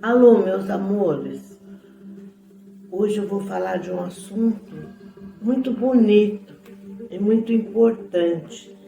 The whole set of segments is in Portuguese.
Alô, meus amores. Hoje eu vou falar de um assunto muito bonito e muito importante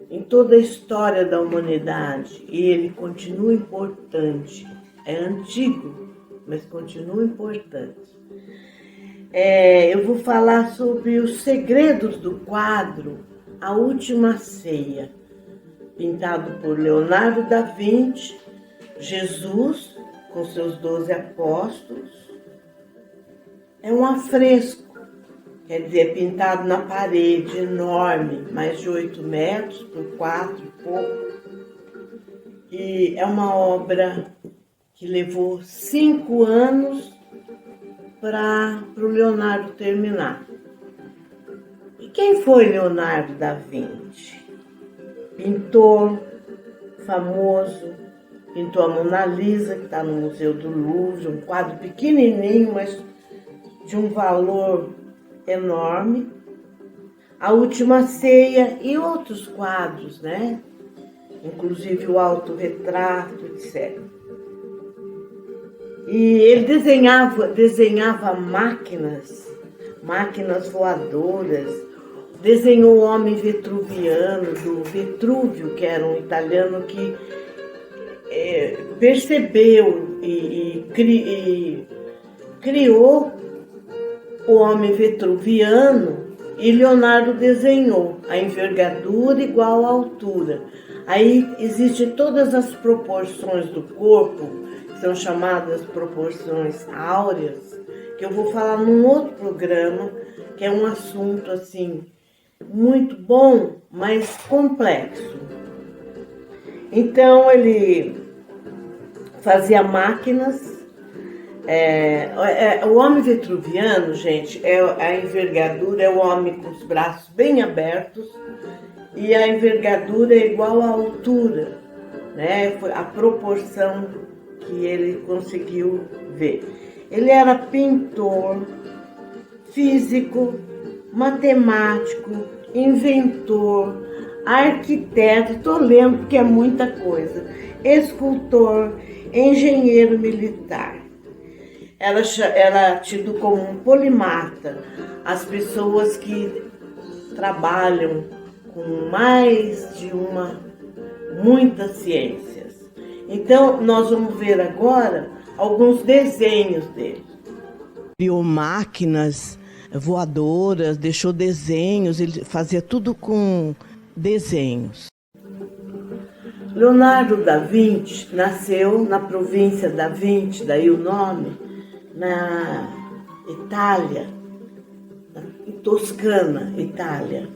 em toda a história da humanidade, e ele continua importante. É antigo, mas continua importante. Eu vou falar sobre os segredos do quadro A Última Ceia, pintado por Leonardo da Vinci. Jesus com seus 12 apóstolos. É um afresco, quer dizer, pintado na parede, enorme, mais de 8 metros por 4 e pouco. E é uma obra que levou 5 anos para o Leonardo terminar. E quem foi Leonardo da Vinci? Pintor famoso, pintou a Mona Lisa, que está no Museu do Louvre, um quadro pequenininho, mas de um valor enorme. A Última Ceia e outros quadros, né? Inclusive o autorretrato, etc. E ele desenhava máquinas voadoras, desenhou o homem vetruviano, do Vitrúvio, que era um italiano que percebeu e criou o homem vetruviano, e Leonardo desenhou a envergadura igual à altura. Aí existem todas as proporções do corpo, que são chamadas proporções áureas, que eu vou falar num outro programa, que é um assunto assim muito bom, mas complexo. Então ele fazia máquinas. O homem vitruviano, gente, a envergadura é o homem com os braços bem abertos, e a envergadura é igual à altura, né? Foi a proporção que ele conseguiu ver. Ele era pintor, físico, matemático, inventor, arquiteto, estou lendo porque é muita coisa, escultor, engenheiro militar. Era tido como um polimata, as pessoas que trabalham com mais de muitas ciências. Então, nós vamos ver agora alguns desenhos dele. Criou máquinas voadoras, deixou desenhos, ele fazia tudo com desenhos. Leonardo da Vinci nasceu na província da Vinci, daí o nome, na Itália, em Toscana, Itália.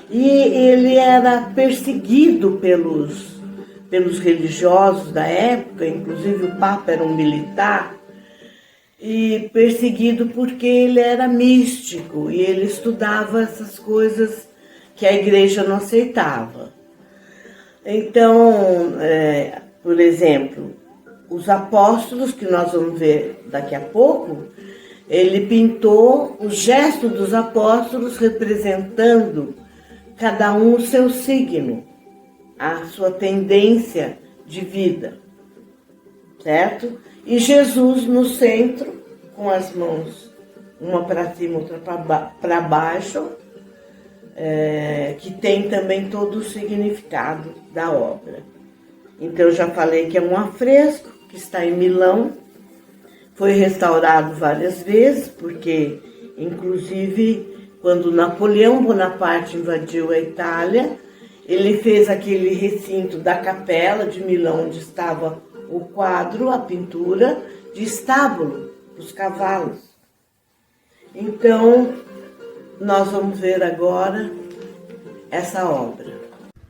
E ele era perseguido pelos religiosos da época, inclusive o Papa era um militar, e perseguido porque ele era místico e ele estudava essas coisas que a igreja não aceitava. Então, por exemplo, os apóstolos, que nós vamos ver daqui a pouco, ele pintou o gesto dos apóstolos representando cada um o seu signo, a sua tendência de vida, certo? E Jesus no centro, com as mãos uma para cima, outra para baixo, que tem também todo o significado da obra. Então, eu já falei que é um afresco que está em Milão, foi restaurado várias vezes, porque, inclusive, quando Napoleão Bonaparte invadiu a Itália, ele fez aquele recinto da Capela de Milão, onde estava o quadro, a pintura, de estábulo dos cavalos. Então, nós vamos ver agora essa obra.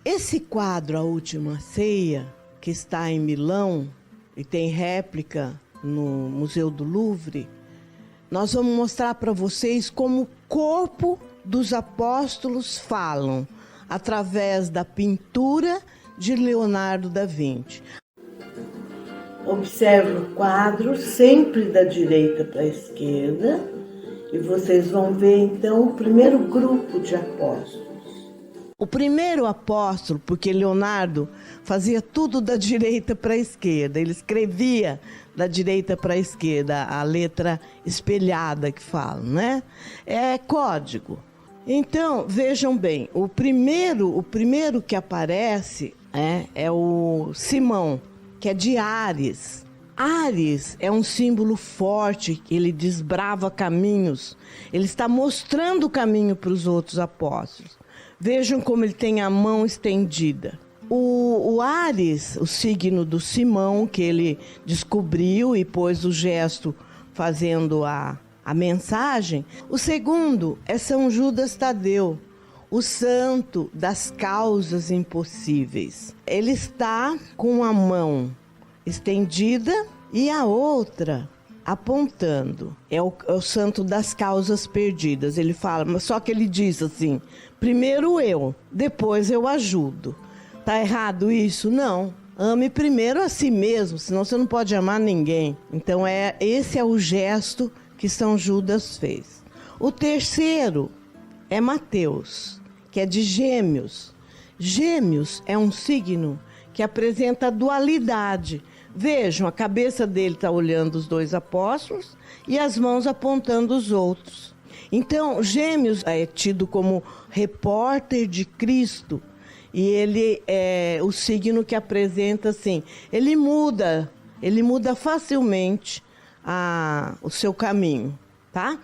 Esse quadro, A Última Ceia, que está em Milão e tem réplica no Museu do Louvre, nós vamos mostrar para vocês como o corpo dos apóstolos falam, através da pintura de Leonardo da Vinci. Observe o quadro sempre da direita para a esquerda e vocês vão ver então o primeiro grupo de apóstolos. O primeiro apóstolo, porque Leonardo fazia tudo da direita para a esquerda, ele escrevia da direita para a esquerda, a letra espelhada que falam, né? É código. Então, vejam bem, o primeiro que aparece é o Simão, que é de Áries. Áries é um símbolo forte, ele desbrava caminhos, ele está mostrando o caminho para os outros apóstolos. Vejam como ele tem a mão estendida. O Áries, o signo do Simão, que ele descobriu e pôs o gesto fazendo a mensagem. O segundo é São Judas Tadeu, o santo das causas impossíveis. Ele está com a mão estendida e a outra apontando. É o santo das causas perdidas. Ele fala, mas só que ele diz assim: primeiro eu, depois eu ajudo. Tá errado isso? Não. Ame primeiro a si mesmo, senão você não pode amar ninguém. Então esse é o gesto que São Judas fez. O terceiro é Mateus, que é de Gêmeos. Gêmeos é um signo que apresenta a dualidade. Vejam, a cabeça dele está olhando os dois apóstolos e as mãos apontando os outros. Então, Gêmeos é tido como repórter de Cristo e ele é o signo que apresenta assim, ele muda facilmente o seu caminho, tá?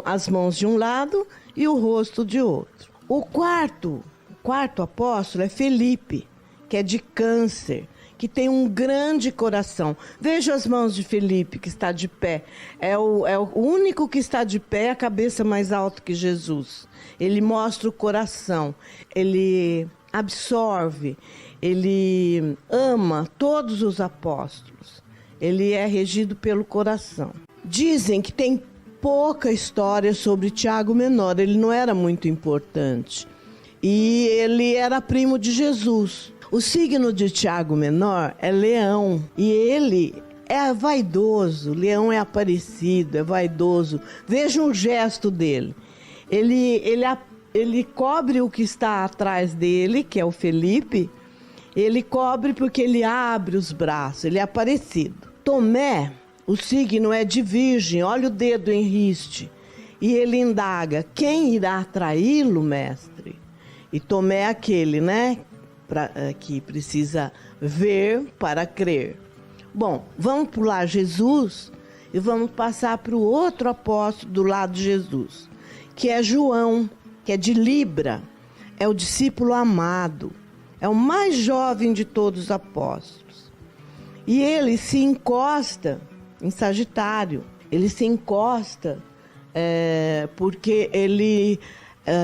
As mãos de um lado e o rosto de outro. O quarto apóstolo é Felipe, que é de Câncer, que tem um grande coração. Veja as mãos de Felipe, que está de pé. É o único que está de pé, a cabeça mais alta que Jesus. Ele mostra o coração, ele absorve, ele ama todos os apóstolos. Ele é regido pelo coração. Dizem que tem pouca história sobre Tiago Menor, ele não era muito importante. E ele era primo de Jesus. O signo de Tiago Menor é Leão e ele é vaidoso. Leão é aparecido, é vaidoso. Vejam o gesto dele. Ele cobre o que está atrás dele, que é o Felipe. Ele cobre porque ele abre os braços, ele é aparecido. Tomé, o signo é de Virgem, olha o dedo em riste. E ele indaga, quem irá traí-lo, mestre? E Tomé é aquele, né? Que precisa ver para crer. Bom, vamos pular Jesus e vamos passar para o outro apóstolo do lado de Jesus, que é João, que é de Libra, é o discípulo amado, é o mais jovem de todos os apóstolos. E ele se encosta em Sagitário, ele se encosta porque ele...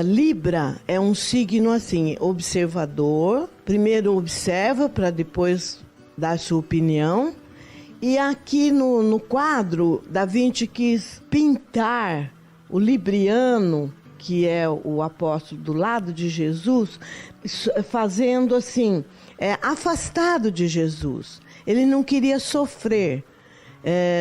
Libra é um signo assim, observador. Primeiro observa para depois dar sua opinião. E aqui no quadro, Da Vinci quis pintar o libriano, que é o apóstolo do lado de Jesus, fazendo assim, afastado de Jesus. Ele não queria sofrer.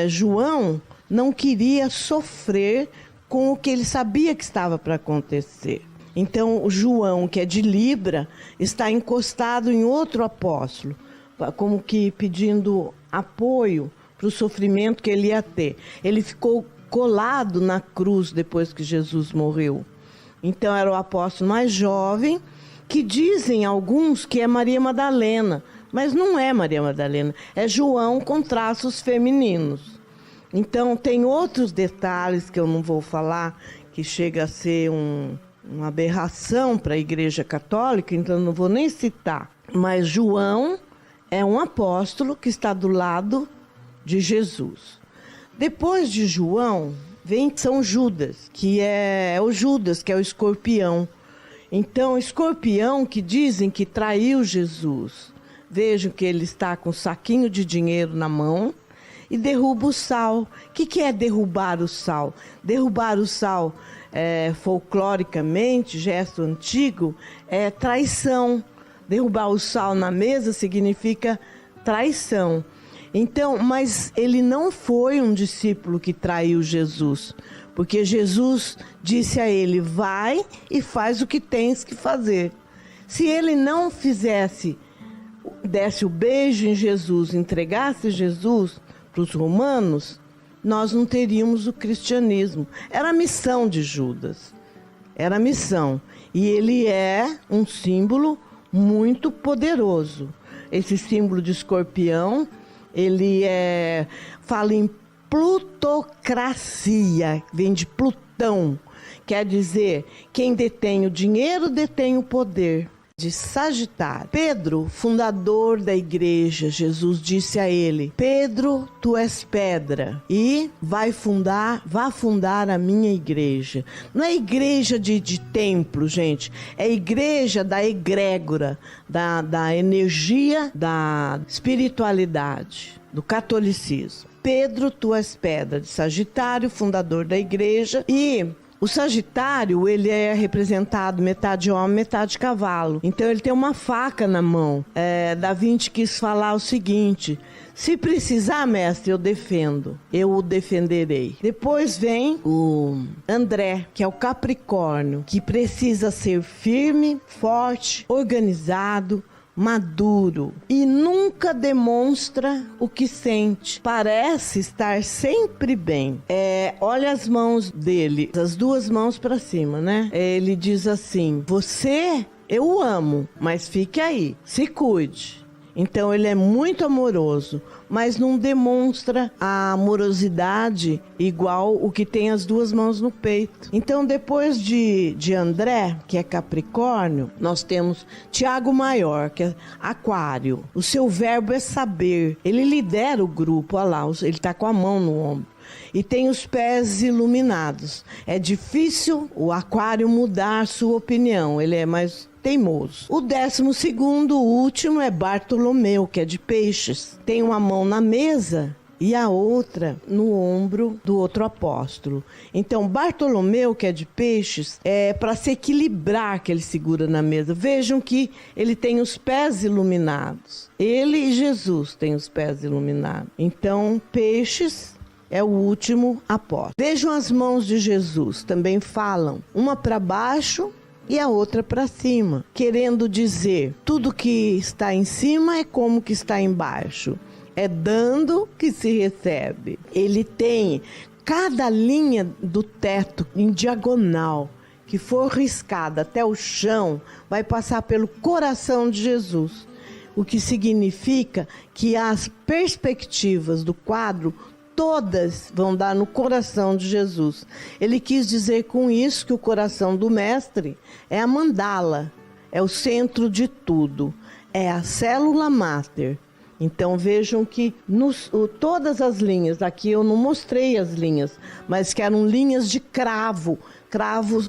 João não queria sofrer com o que ele sabia que estava para acontecer. Então, o João, que é de Libra, está encostado em outro apóstolo, como que pedindo apoio para o sofrimento que ele ia ter. Ele ficou colado na cruz depois que Jesus morreu. Então, era o apóstolo mais jovem, que dizem alguns que é Maria Madalena, mas não é Maria Madalena, é João com traços femininos. Então, tem outros detalhes que eu não vou falar, que chega a ser uma aberração para a Igreja Católica, então não vou nem citar. Mas João é um apóstolo que está do lado de Jesus. Depois de João, vem São Judas, que é o Judas, que é o escorpião. Então, o escorpião que dizem que traiu Jesus. Vejam que ele está com um saquinho de dinheiro na mão, e derruba o sal. O que é derrubar o sal? Derrubar o sal, folcloricamente, gesto antigo, é traição. Derrubar o sal na mesa significa traição. Então, mas ele não foi um discípulo que traiu Jesus, porque Jesus disse a ele, vai e faz o que tens que fazer. Se ele não desse o beijo em Jesus, entregasse Jesus para os romanos, nós não teríamos o cristianismo. Era a missão de Judas. Era a missão. E ele é um símbolo muito poderoso. Esse símbolo de escorpião, ele fala em plutocracia, vem de Plutão. Quer dizer, quem detém o dinheiro detém o poder. De Sagitário. Pedro, fundador da igreja, Jesus disse a ele: Pedro, tu és pedra e vá fundar a minha igreja. Não é igreja de templo, gente, é igreja da egrégora, da energia, da espiritualidade, do catolicismo. Pedro, tu és pedra, de Sagitário, fundador da igreja. E o Sagitário, ele é representado metade homem, metade cavalo. Então ele tem uma faca na mão. Da Vinci quis falar o seguinte: se precisar, mestre, eu defendo. Eu o defenderei. Depois vem o André, que é o Capricórnio, que precisa ser firme, forte, organizado, maduro e nunca demonstra o que sente. Parece estar sempre bem. Olha as mãos dele, as duas mãos para cima, né? Ele diz assim: você, eu o amo, mas fique aí, se cuide. Então ele é muito amoroso, mas não demonstra a amorosidade igual o que tem as duas mãos no peito. Então depois de André, que é Capricórnio, nós temos Tiago Maior, que é Aquário. O seu verbo é saber. Ele lidera o grupo, olha lá, ele está com a mão no ombro. E tem os pés iluminados. É difícil o Aquário mudar sua opinião, ele é mais teimoso. O 12º, o último, é Bartolomeu, que é de Peixes. Tem uma mão na mesa e a outra no ombro do outro apóstolo. Então, Bartolomeu, que é de Peixes, é para se equilibrar que ele segura na mesa. Vejam que ele tem os pés iluminados. Ele e Jesus têm os pés iluminados. Então, Peixes é o último apóstolo. Vejam as mãos de Jesus, também falam, uma para baixo e a outra para cima, querendo dizer, tudo que está em cima é como que está embaixo. É dando que se recebe. Ele tem cada linha do teto em diagonal que for riscada até o chão, vai passar pelo coração de Jesus. O que significa que as perspectivas do quadro todas vão dar no coração de Jesus. Ele quis dizer com isso que o coração do mestre é a mandala, é o centro de tudo, é a célula máter. Então vejam que todas as linhas, aqui eu não mostrei as linhas, mas que eram linhas de cravo. Cravo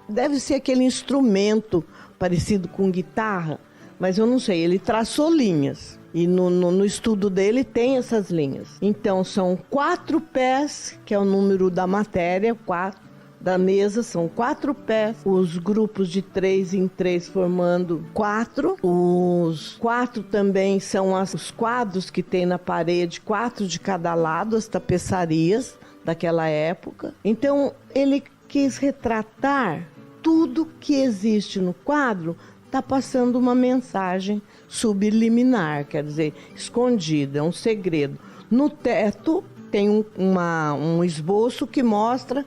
deve ser aquele instrumento parecido com guitarra, mas eu não sei, ele traçou linhas. E no estudo dele tem essas linhas. Então são 4 pés, que é o número da matéria, 4 da mesa, são 4 pés. Os grupos de 3 em 3 formando 4. Os 4 também são os quadros que tem na parede, 4 de cada lado, as tapeçarias daquela época. Então ele quis retratar tudo que existe no quadro, está passando uma mensagem subliminar, quer dizer, escondida, é um segredo. No teto tem um esboço que mostra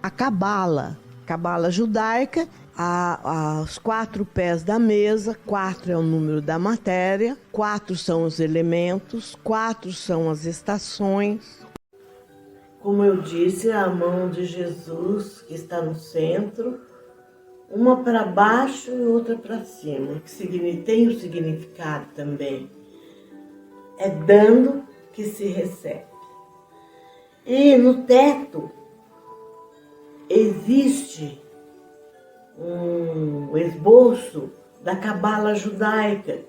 a cabala judaica, os 4 pés da mesa, 4 é o número da matéria, 4 são os elementos, 4 são as estações. Como eu disse, a mão de Jesus que está no centro, uma para baixo e outra para cima, que tem o significado também. É dando que se recebe. E no teto existe um esboço da cabala judaica,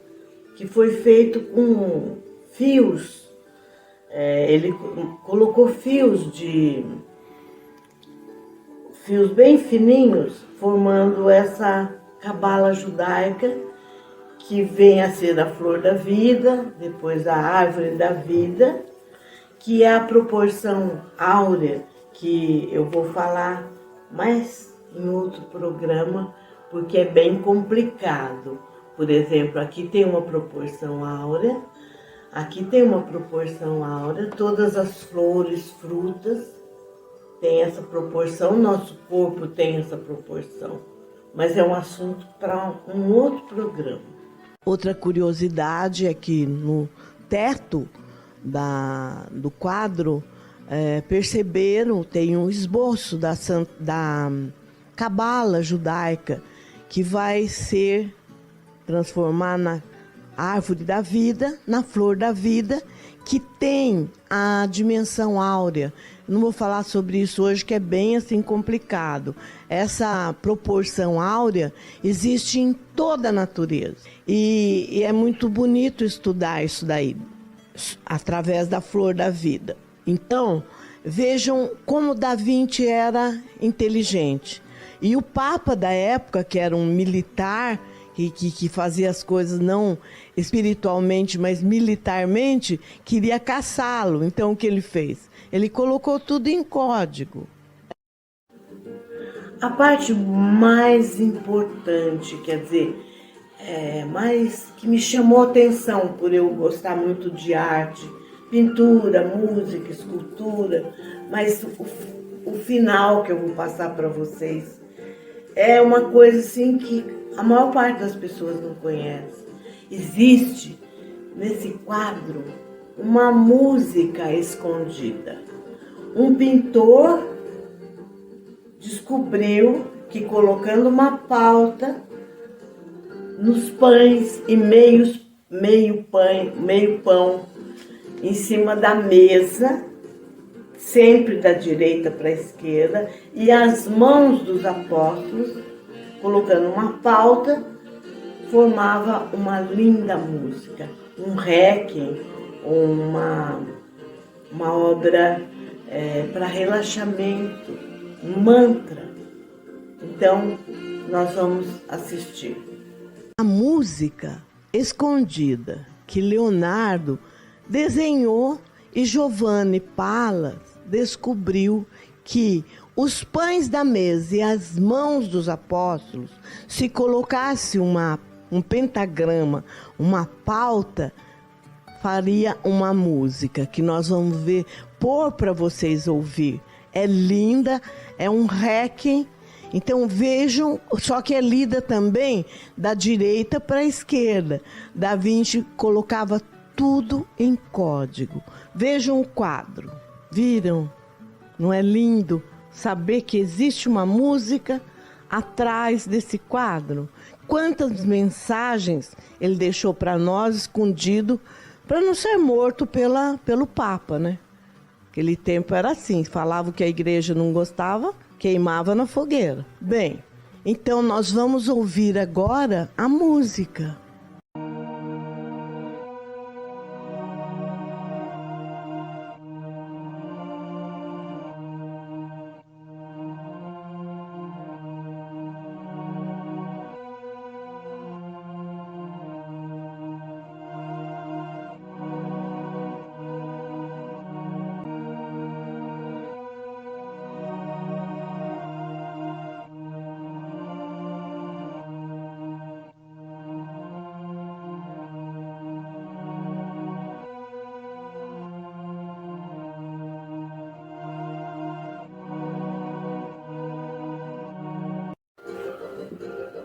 que foi feito com fios. Ele colocou fios bem fininhos, formando essa cabala judaica, que vem a ser a flor da vida, depois a árvore da vida, que é a proporção áurea, que eu vou falar mais em outro programa, porque é bem complicado. Por exemplo, aqui tem uma proporção áurea, aqui tem uma proporção áurea, todas as flores, frutas têm essa proporção, nosso corpo tem essa proporção. Mas é um assunto para um outro programa. Outra curiosidade é que no teto do quadro, perceberam, tem um esboço da cabala judaica, que vai ser transformar na árvore da vida, na flor da vida, que tem a dimensão áurea. Não vou falar sobre isso hoje, que é bem assim complicado. Essa proporção áurea existe em toda a natureza. E é muito bonito estudar isso daí, através da flor da vida. Então, vejam como Da Vinci era inteligente. E o Papa da época, que era um militar, que fazia as coisas não espiritualmente, mas militarmente, queria caçá-lo. Então, o que ele fez? Ele colocou tudo em código. A parte mais importante, quer dizer, mais que me chamou a atenção por eu gostar muito de arte, pintura, música, escultura, mas o final que eu vou passar para vocês é uma coisa assim que a maior parte das pessoas não conhece. Existe nesse quadro uma música escondida. Um pintor descobriu que colocando uma pauta nos pães e meio pão em cima da mesa, sempre da direita para a esquerda, e as mãos dos apóstolos, colocando uma pauta, formava uma linda música, um requiem, uma obra para relaxamento, um mantra. Então, nós vamos assistir. A música escondida que Leonardo desenhou e Giovanni Pallas descobriu que os pães da mesa e as mãos dos apóstolos, se colocasse um pentagrama, uma pauta, faria uma música que nós vamos pôr para vocês ouvir. É linda, é um requiem. Então vejam, só que é lida também da direita para a esquerda. Da Vinci colocava tudo em código. Vejam o quadro. Viram? Não é lindo saber que existe uma música atrás desse quadro? Quantas mensagens ele deixou para nós escondido para não ser morto pelo Papa, né? Aquele tempo era assim, falava que a igreja não gostava, queimava na fogueira. Bem, então nós vamos ouvir agora a música.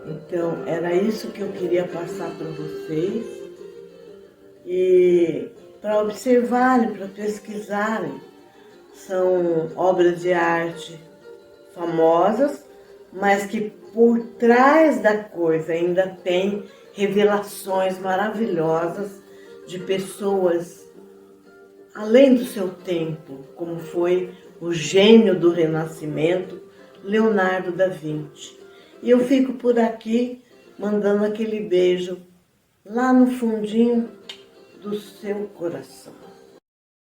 Então, era isso que eu queria passar para vocês e para observarem, para pesquisarem. São obras de arte famosas, mas que por trás da coisa ainda tem revelações maravilhosas de pessoas além do seu tempo, como foi o gênio do Renascimento, Leonardo da Vinci. E eu fico por aqui mandando aquele beijo lá no fundinho do seu coração.